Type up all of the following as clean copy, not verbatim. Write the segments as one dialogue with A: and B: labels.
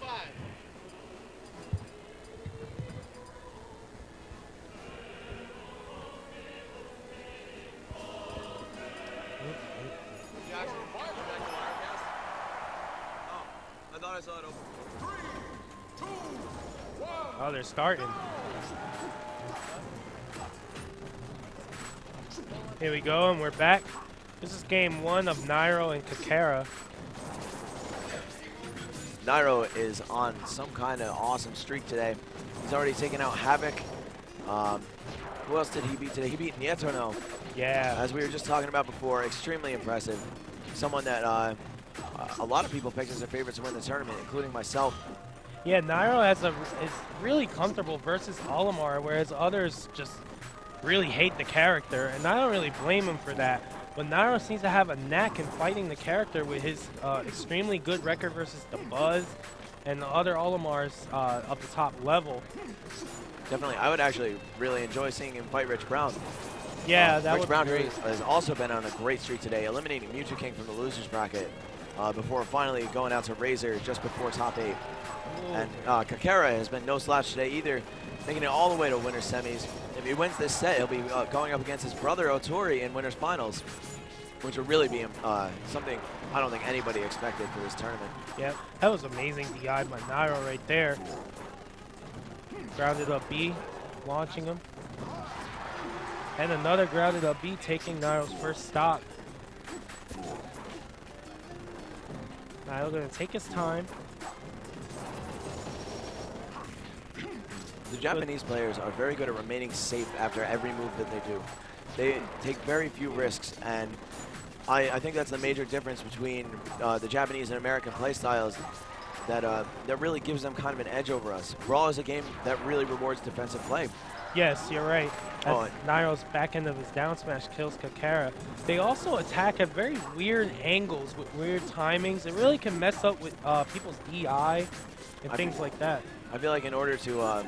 A: I thought I saw it open. 3, 2, 1.
B: Oh, they're starting. Here we go, and we're back. This is game 1 of Nairo and Kakera.
A: Nairo is on some kind of awesome streak today. He's already taken out Havoc. Who else did he beat today? He beat Nieto.
B: Yeah.
A: As we were just talking about before, extremely impressive. Someone that a lot of people picked as their favorite to win the tournament, including myself.
B: Yeah, Nairo is really comfortable versus Olimar, whereas others just really hate the character, and I don't really blame him for that. But Nairo seems to have a knack in fighting the character with his extremely good record versus the Buzz and the other Olimars of the top level.
A: Definitely, I would actually really enjoy seeing him fight Rich Brown.
B: Yeah, that
A: Rich
B: would
A: Brown
B: be great.
A: has also been on a great streak today, eliminating Mewtwo King from the losers bracket before finally going out to Razor just before top 8. Ooh. And Kakera has been no slouch today either, making it all the way to winners semis. If he wins this set, he'll be going up against his brother Otori in winners finals, which will really be something I don't think anybody expected for this tournament.
B: Yeah, that was amazing DI by Nairo right there. Grounded up B, launching him. And another grounded up B, taking Nairo's first stock. Nairo gonna take his time.
A: The Japanese players are very good at remaining safe after every move that they do. They take very few risks, and I think that's the major difference between the Japanese and American playstyles that really gives them kind of an edge over us. Brawl is a game that really rewards defensive play.
B: Yes, you're right. As Nairo's back end of his down smash kills Kakera. They also attack at very weird angles with weird timings. It really can mess up with people's DI and things like that.
A: I feel like in order to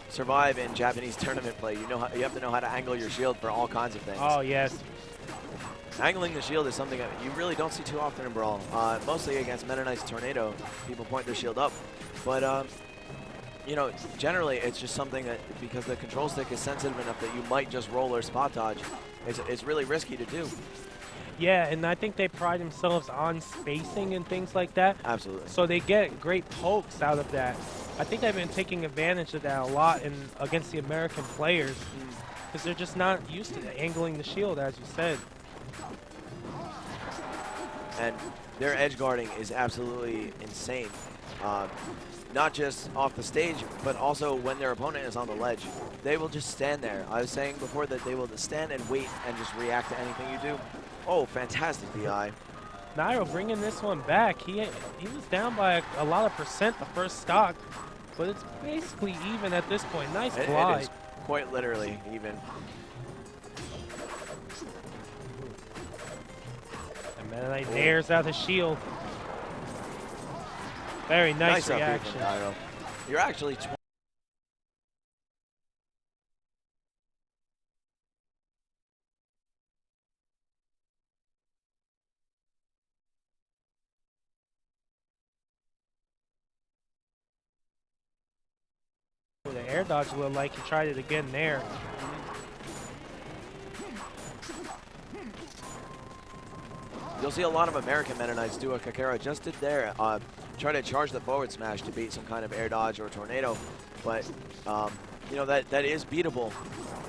A: survive in Japanese tournament play, you have to know how to angle your shield for all kinds of things.
B: Oh, yes.
A: Angling the shield is something that you really don't see too often in Brawl. Mostly against Meta Knight's Tornado, people point their shield up. But, you know, generally it's just something that, because the control stick is sensitive enough that you might just roll or spot dodge, it's really risky to do.
B: Yeah, and I think they pride themselves on spacing and things like that.
A: Absolutely.
B: So they get great pokes out of that. I think they've been taking advantage of that a lot against the American players because they're just not used to angling the shield, as you said.
A: And their edge guarding is absolutely insane. Not just off the stage, but also when their opponent is on the ledge. They will just stand there. I was saying before that they will just stand and wait and just react to anything you do. Oh, fantastic DI.
B: Nairo bringing this one back. He was down by a lot of percent the first stock, but it's basically even at this point. Nice glide.
A: It is quite literally even.
B: And Meta Knight nares out his shield. Very nice reaction.
A: Nairo. You're actually
B: the air dodge looked like he tried it again there.
A: You'll see a lot of American Meta Knights do what Kakera just did there. Try to charge the forward smash to beat some kind of air dodge or tornado. But, you know, that is beatable.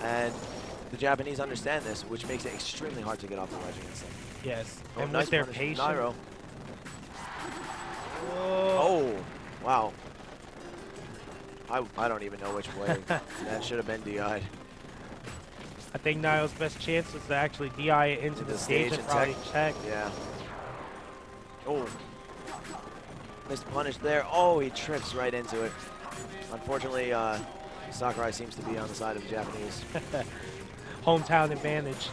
A: And the Japanese understand this, which makes it extremely hard to get off the ledge against them.
B: Yes,
A: Oh,
B: and
A: nice
B: with their
A: punish from
B: patience.
A: Nairo.
B: Whoa.
A: Oh, wow. I don't even know which way. That should have been DI'd.
B: I think Nairo's best chance was to actually DI it into the stage and probably check.
A: Yeah. Oh. Missed punish there. Oh, he trips right into it. Unfortunately, Sakurai seems to be on the side of the Japanese.
B: Hometown advantage.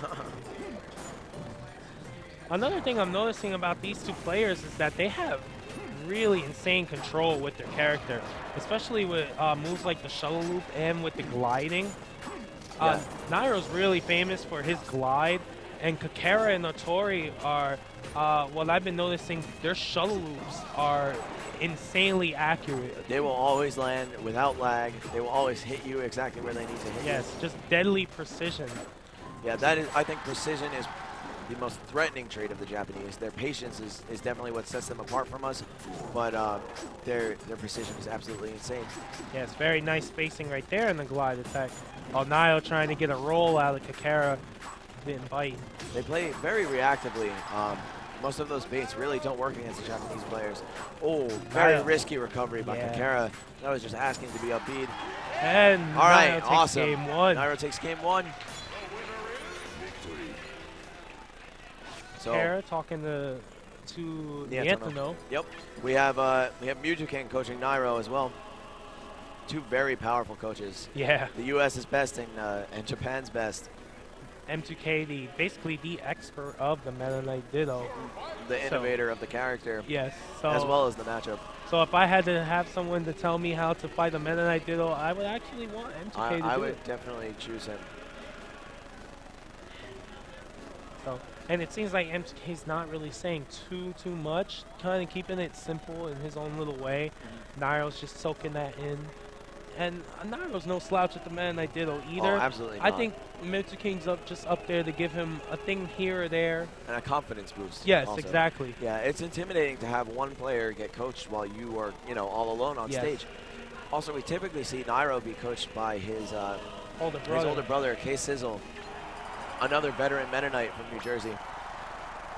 B: Another thing I'm noticing about these two players is that they have really insane control with their character, especially with moves like the shuttle loop and with the gliding.
A: Yeah.
B: Nairo's really famous for his glide, And Kakera and Notori are, what I've been noticing, their shuttle loops are insanely accurate.
A: They will always land without lag. They will always hit you exactly where they need to hit you.
B: Yes, just deadly precision.
A: Yeah, that is. I think precision is the most threatening trait of the Japanese. Their patience is definitely what sets them apart from us, but their precision is absolutely insane.
B: Yes, very nice spacing right there in the glide attack. While Nairo trying to get a roll out of Kakera, didn't bite.
A: They play very reactively. Most of those baits really don't work against the Japanese players. Oh, very
B: Nairo.
A: risky recovery by
B: Yeah.
A: Kakera. That was just asking to be upbeat.
B: And
A: All right,
B: Nairo takes
A: awesome.
B: game one.
A: Nairo takes game one. So,
B: Kakera talking to Nietono.
A: Yep. We have Mujuken coaching Nairo as well. Two very powerful coaches.
B: Yeah.
A: The U.S. is best and Japan's best.
B: M2K, basically the expert of the Meta Knight Ditto.
A: The innovator of the character.
B: Yes. So,
A: as well as the matchup.
B: So if I had to have someone to tell me how to fight a Meta Knight Ditto, I would actually want M2K to do
A: I
B: it.
A: would definitely choose him.
B: So, and it seems like M2K's not really saying too much, kind of keeping it simple in his own little way. Nairo's just soaking that in. And Nairo's no slouch at the Meta Knight Ditto either.
A: Oh, absolutely
B: I
A: not.
B: think M2K's just up there to give him a thing here or there.
A: And a confidence boost.
B: Yes,
A: also.
B: exactly.
A: Yeah, it's intimidating to have one player get coached while you are, all alone on stage. Also, we typically see Nairo be coached by his older brother, K Sizzle, another veteran Meta Knight from New Jersey.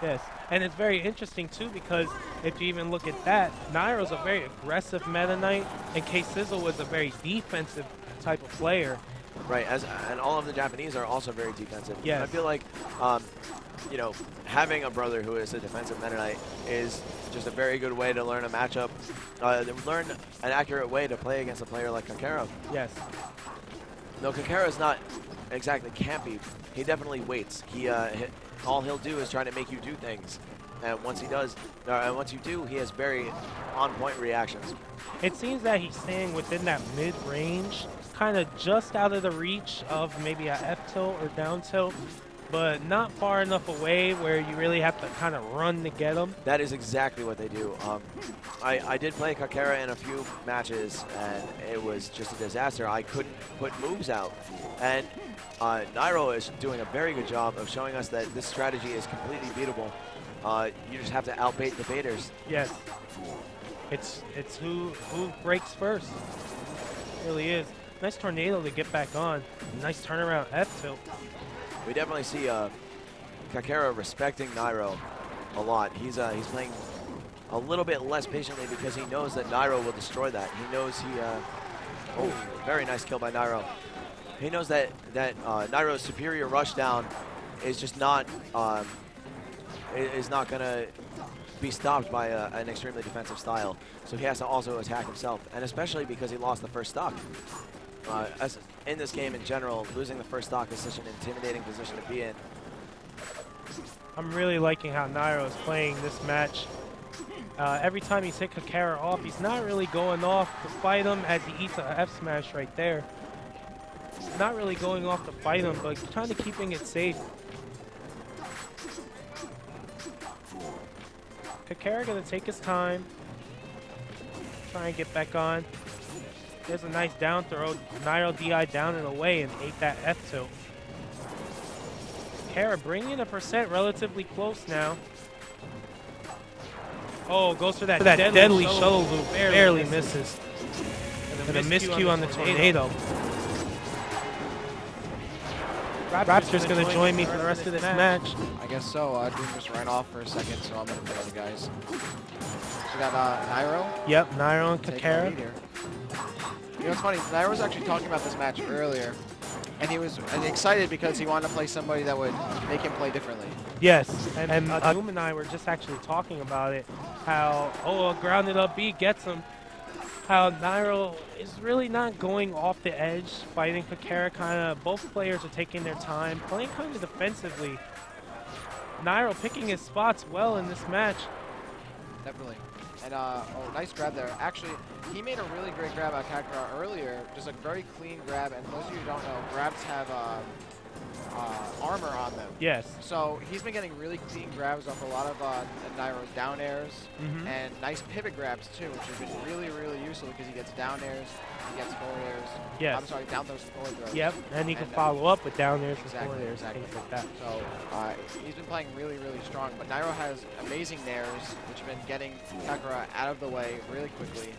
B: Yes, and it's very interesting too because if you even look at that, Nairo's a very aggressive Meta Knight, and K Sizzle was a very defensive type of player.
A: Right, and all of the Japanese are also very defensive.
B: Yes.
A: I feel like, having a brother who is a defensive Meta Knight is just a very good way to learn a matchup, learn an accurate way to play against a player like Kakera.
B: Yes.
A: No, Kakera is not exactly campy. He definitely waits. All he'll do is try to make you do things. And once he does, once you do, he has very on-point reactions.
B: It seems that he's staying within that mid-range, kind of just out of the reach of maybe a F-tilt or down-tilt, but not far enough away where you really have to kind of run to get him.
A: That is exactly what they do. I did play Kakera in a few matches, and it was just a disaster. I couldn't put moves out. And Nairo is doing a very good job of showing us that this strategy is completely beatable. You just have to outbait the baiters.
B: Yes. It's who breaks first. It really is. Nice tornado to get back on. Nice turnaround F-tilt.
A: We definitely see Kakera respecting Nairo a lot. He's playing a little bit less patiently because he knows that Nairo will destroy that. He knows very nice kill by Nairo. He knows that Nairo's superior rushdown is just not going to be stopped by an extremely defensive style. So he has to also attack himself, and especially because he lost the first stock. As in this game in general, losing the first stock is such an intimidating position to be in.
B: I'm really liking how Nairo is playing this match. Every time he's hit Kakera off, he's not really going off to fight him as he eats a F smash right there. Not really going off to fight him, but kind of keeping it safe. Kakera gonna take his time, try and get back on. There's a nice down throw. Nairo DI down and away and ate that F tilt. Kakera bringing the percent relatively close now. Oh, goes for that deadly shuttle loop. Barely misses. And a miscue on the tornado. Raptor's going to join me for the rest of this match.
C: I guess so. Doom just ran off for a second, so I'm going to put other guys. So we got Nairo.
B: Yep, Nairo and Kakera.
C: You know what's funny? Nairo was actually talking about this match earlier, and he was excited because he wanted to play somebody that would make him play differently.
B: Yes, and Doom and I were just actually talking about it, how, a grounded up B gets him, how Nairo is really not going off the edge, fighting Kakera both players are taking their time, playing kind of defensively. Nairo picking his spots well in this match.
C: Definitely. And, nice grab there. Actually, he made a really great grab at Kakera earlier. Just a very clean grab. And for those of you who don't know, grabs have armor on them.
B: Yes.
C: So he's been getting really clean grabs off a lot of Nairo's down airs and nice pivot grabs too, which has been really, really useful because he gets down airs, he gets forward airs.
B: Yes.
C: I'm sorry, down throws and forward throws.
B: Yep, and he can follow up with down airs and
C: exactly,
B: forward airs,
C: exactly.
B: things like that.
C: So he's been playing really, really strong. But Nairo has amazing nairs, which have been getting Kakera out of the way really quickly.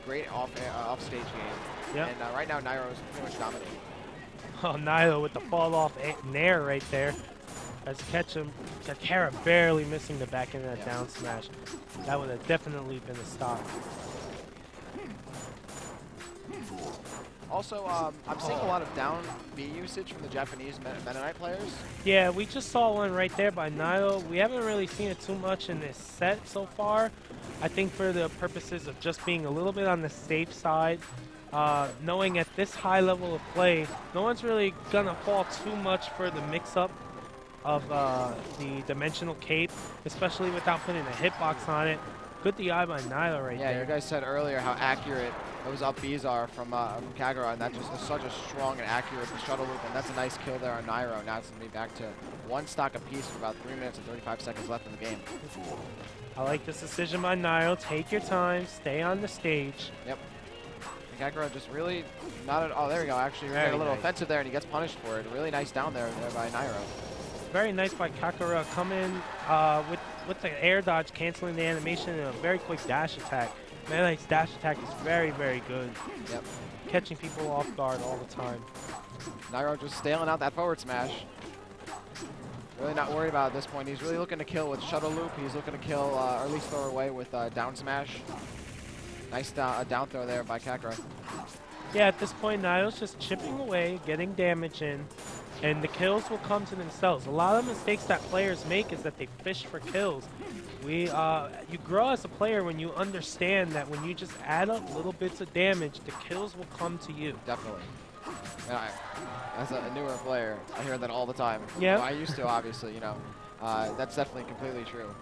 C: Great off-stage game.
B: Yep.
C: And right now Nairo is pretty much dominating.
B: Oh, Nairo with the fall-off nair right there. Let's catch him. Kakera barely missing the back end of that down smash. That would have definitely been a stop.
C: Also, I'm seeing a lot of down B usage from the Japanese Mennonite players.
B: Yeah, we just saw one right there by Nairo. We haven't really seen it too much in this set so far. I think for the purposes of just being a little bit on the safe side, knowing at this high level of play, no one's really gonna fall too much for the mix-up of the dimensional cape, especially without putting a hitbox on it. Good DI by Nairo right there.
C: Yeah, you guys said earlier how accurate those up Bs are from Kakera, and that just is such a strong and accurate shuttle loop, and that's a nice kill there on Nairo. Now it's going to be back to one stock apiece for about 3 minutes and 35 seconds left in the game.
B: I like this decision by Nairo. Take your time, stay on the stage.
C: Yep. And Kakera just really not at all. There we go. Actually,
B: Very
C: a little
B: nice.
C: offensive there, and he gets punished for it. Really nice down there by Nairo.
B: Very nice by Kakera. Come in with the air dodge, canceling the animation, and a very quick dash attack. Mennonite's dash attack is very, very good.
C: Yep.
B: Catching people off guard all the time.
C: Nairo just staling out that forward smash. Really not worried about it at this point. He's really looking to kill with shuttle loop. He's looking to kill, or at least throw away with down smash. Nice down throw there by Kakera.
B: Yeah, at this point, Nairo's just chipping away, getting damage in, and the kills will come to themselves. A lot of mistakes that players make is that they fish for kills. You grow as a player when you understand that when you just add up little bits of damage, the kills will come to you.
C: Definitely. As a newer player, I hear that all the time.
B: Yeah.
C: Well, I used to, obviously, that's definitely completely true.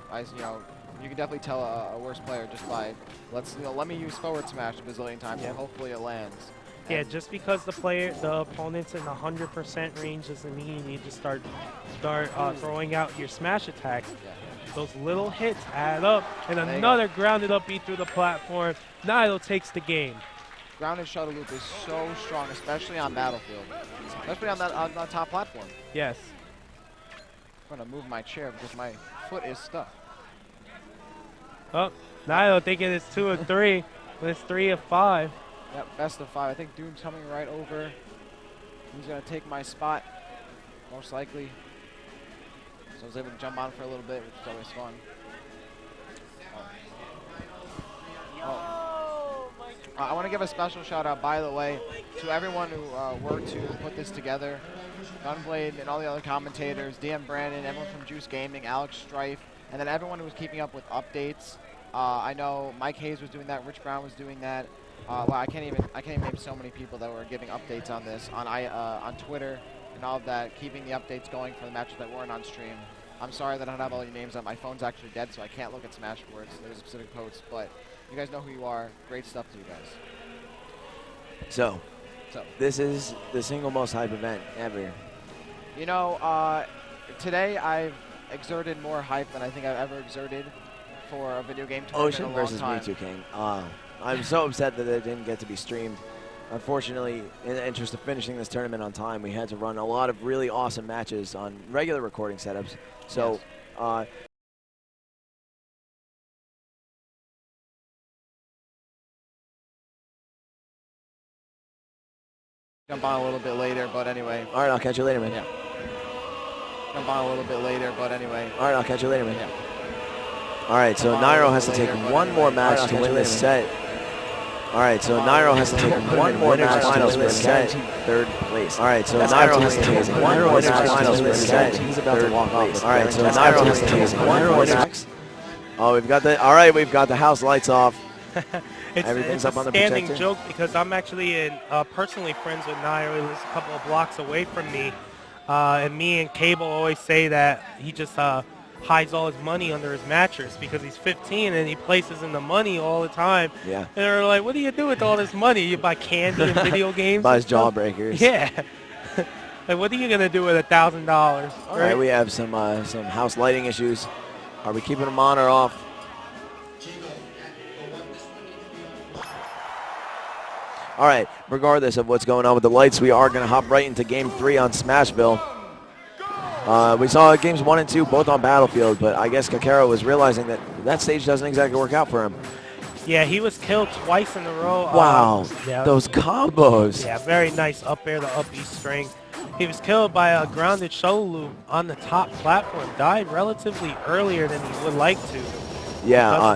C: You can definitely tell a worse player just by, let me use forward smash a bazillion times and hopefully it lands.
B: Yeah, just because the opponent's in the 100% range doesn't mean you need to start throwing out your smash attacks.
C: Yeah.
B: Those little hits add up, and another grounded up beat through the platform. Nairo takes the game.
C: Grounded shuttle loop is so strong, especially on Battlefield, especially on that top platform.
B: Yes.
C: I'm gonna move my chair because my foot is stuck.
B: Oh, Nairo thinking it's 2 of 3, but it's 3 of 5.
C: Yep, best of 5. I think Doom's coming right over. He's gonna take my spot, most likely. So I was able to jump on for a little bit, which is always fun. I want to give a special shout out, by the way, to everyone who worked to put this together. Gunblade and all the other commentators, DM Brandon, everyone from Juice Gaming, Alex Strife, and then everyone who was keeping up with updates. I know Mike Hayes was doing that, Rich Brown was doing that. Wow, I can't even name so many people that were giving updates on this on Twitter and all of that, keeping the updates going for the matches that weren't on stream. I'm sorry that I don't have all your names on. My phone's actually dead, so I can't look at Smashboards. There's a specific post, but you guys know who you are. Great stuff to you guys.
A: So this is the single most hype event ever.
C: Today I've exerted more hype than I think I've ever exerted for a video game tournament
A: Ocean
C: in a long
A: versus
C: time.
A: Mewtwo King. I'm so upset that it didn't get to be streamed. Unfortunately, in the interest of finishing this tournament on time, we had to run a lot of really awesome matches on regular recording setups. So,
C: Jump on a little bit later, but anyway.
A: All right, I'll catch you later, man.
C: Yeah. Jump on a little bit later, but anyway.
A: All right, I'll catch you later, man.
C: Yeah.
A: All right, so
C: Jump on a
A: Nairo
C: little
A: has to
C: bit
A: take
C: later, but
A: one
C: anyway.
A: more match
C: All right,
A: to
C: I'll
A: win
C: catch you
A: this
C: later,
A: set. All right, so Nairo has to take one more match finals for this set. Third place. All right, so Nairo has to take one more match finals for this set. He's about to walk off. All right, so Nairo has to take one more match. Oh, we've got the house lights off. Everything's
B: it's
A: up
B: a
A: on the
B: standing
A: projector.
B: joke because I'm actually personally friends with Nairo. He lives a couple of blocks away from me. And me and Cable always say that he just hides all his money under his mattress because he's 15 and he places in the money all the time.
A: Yeah.
B: And they're like, what do you do with all this money? You buy candy and video games?
A: Buys
B: and stuff?"
A: jawbreakers.
B: Yeah. Like, what are you gonna do with $1,000?
A: All right, we have some house lighting issues. Are we keeping them on or off? All right, regardless of what's going on with the lights, we are going to hop right into Game 3 on Smashville. We saw Games 1 and 2 both on Battlefield, but I guess Kakera was realizing that that stage doesn't exactly work out for him.
B: Yeah, he was killed twice in a row.
A: Wow,
B: yeah,
A: those combos.
B: Yeah, very nice up air to up E string. He was killed by a grounded shuttle loop on the top platform. Died relatively earlier than he would like to.
A: Yeah,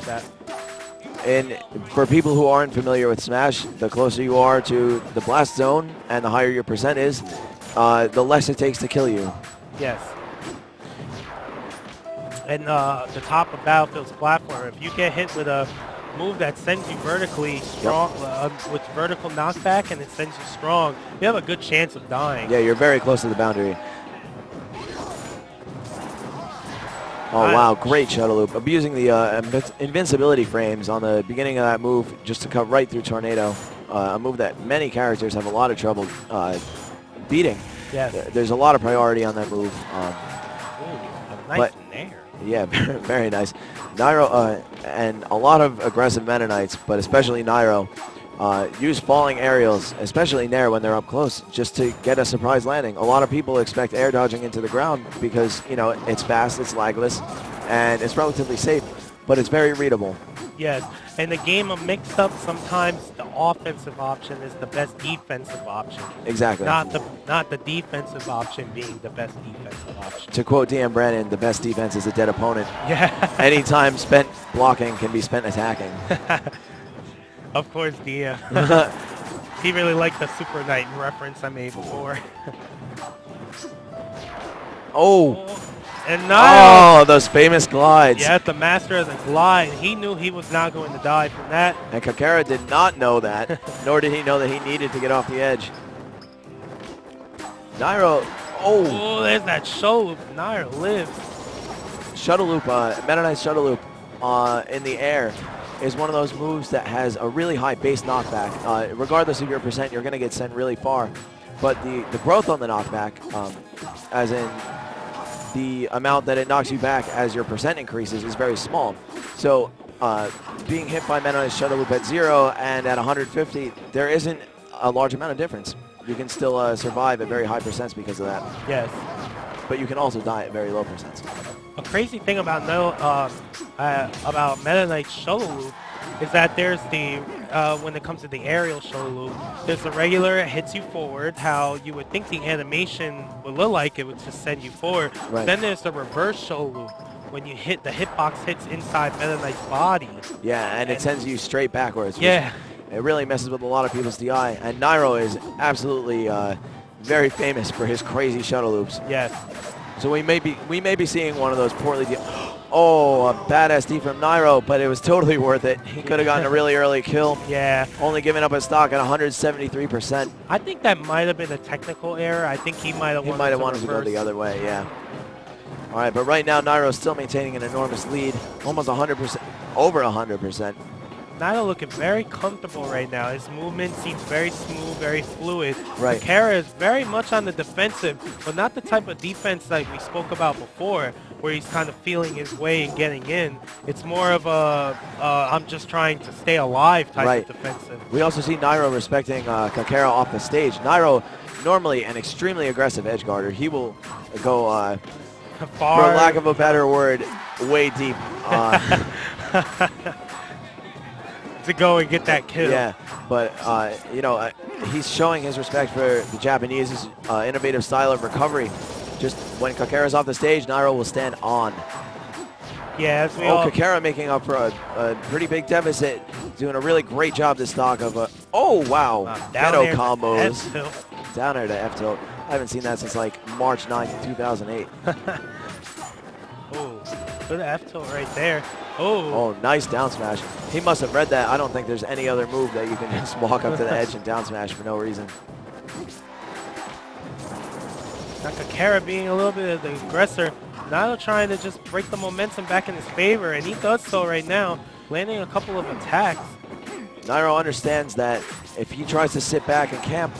A: and for people who aren't familiar with Smash, the closer you are to the blast zone and the higher your percent is, the less it takes to kill you.
B: Yes. And the top of Battlefield's platform, if you get hit with a move that sends you vertically strong, with vertical knockback, and it sends you strong, you have a good chance of dying.
A: Yeah, you're very close to the boundary. Oh, wow, great shuttle loop. Abusing the invincibility frames on the beginning of that move just to cut right through Tornado. A move that many characters have a lot of trouble beating.
B: Yes.
A: There's a lot of priority on that move.
B: Ooh, a nice nair.
A: Yeah, very nice. Nairo and a lot of aggressive Meta Knights, but especially Nairo, use falling aerials, especially Nair when they're up close, just to get a surprise landing. A lot of people expect air dodging into the ground because, you know, it's fast, it's lagless, and it's relatively safe, but it's very readable.
B: Yes, in the game of mix-up, sometimes the offensive option is the best defensive option.
A: Exactly.
B: Not the defensive option being the best defensive option.
A: To quote DM Brandon, the best defense is a dead opponent.
B: Yeah.
A: Any time spent blocking can be spent attacking.
B: Of course, DM. He really liked the Super Knight reference I made before.
A: Oh.
B: And Nairo.
A: Oh, those famous glides.
B: Yeah, the master of the glide. He knew he was not going to die from that.
A: And Kakera did not know that, nor did he know that he needed to get off the edge. Nairo,
B: Oh, there's that shuttle loop. Nairo lives.
A: Shuttle loop, Meta Knight shuttle loop in the air is one of those moves that has a really high base knockback. Regardless of your percent, you're going to get sent really far. But the growth on the knockback, as in the amount that it knocks you back as your percent increases, is very small. So being hit by Meta Knight's shuttle loop at 0 and at 150, there isn't a large amount of difference. You can still survive at very high percents because of that.
B: Yes.
A: But you can also die at very low percents.
B: A crazy thing about Meta Knight's shuttle loop is that there's the, when it comes to the aerial shuttle loop, there's the regular, it hits you forward, how you would think the animation would look like it would just send you forward.
A: Right.
B: Then there's the reverse shuttle loop, when you hit, the hitbox hits inside Meta Knight's body.
A: Yeah, and it sends you straight backwards.
B: Yeah.
A: It really messes with a lot of people's DI. And Nairo is absolutely very famous for his crazy shuttle loops.
B: Yes.
A: So we may be seeing one of those poorly. Oh, a badass D from Nairo, but it was totally worth it. He could have gotten a really early kill.
B: Yeah.
A: Only giving up a stock at 173%.
B: I think that might have been a technical error. I think he might have wanted
A: to go the other way, yeah. All right, but right now Nairo's still maintaining an enormous lead, almost 100%, over 100%.
B: Nairo looking very comfortable right now. His movement seems very smooth, very fluid.
A: Right.
B: Kakera is very much on the defensive, but not the type of defense like we spoke about before, where he's kind of feeling his way and getting in. It's more of a, I'm just trying to stay alive type of defensive.
A: We also see Nairo respecting Kakera off the stage. Nairo, normally an extremely aggressive edge guarder. He will go, for lack of a better word, way deep.
B: To go and get that kill.
A: Yeah, but you know, he's showing his respect for the Japanese innovative style of recovery. Just when Kakera's off the stage, Nairo will stand on.
B: Yeah, as we all...
A: Kakera making up for a pretty big deficit, doing a really great job this stock of oh wow, ghetto combos. Down there to F tilt. I haven't seen that since like March 9th, 2008.
B: Oh, good F tilt right there.
A: Oh, nice down smash. He must have read that. I don't think there's any other move that you can just walk up to the edge and down smash for no reason.
B: Now Kakera being a little bit of the aggressor, Nairo trying to just break the momentum back in his favor, and he does so right now, landing a couple of attacks.
A: Nairo understands that if he tries to sit back and camp,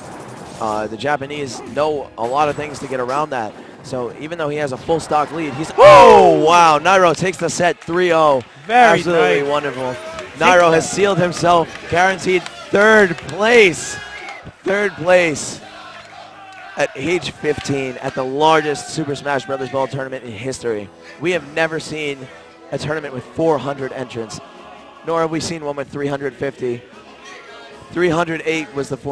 A: The Japanese know a lot of things to get around that. So even though he has a full stock lead, he's oh wow! Nairo takes the set 3-0.
B: Very
A: Absolutely
B: nice.
A: wonderful. Nairo has sealed himself, guaranteed third place. Third place at age 15 at the largest Super Smash Bros. Ball tournament in history. We have never seen a tournament with 400 entrants, nor have we seen one with 350. 308 was the form.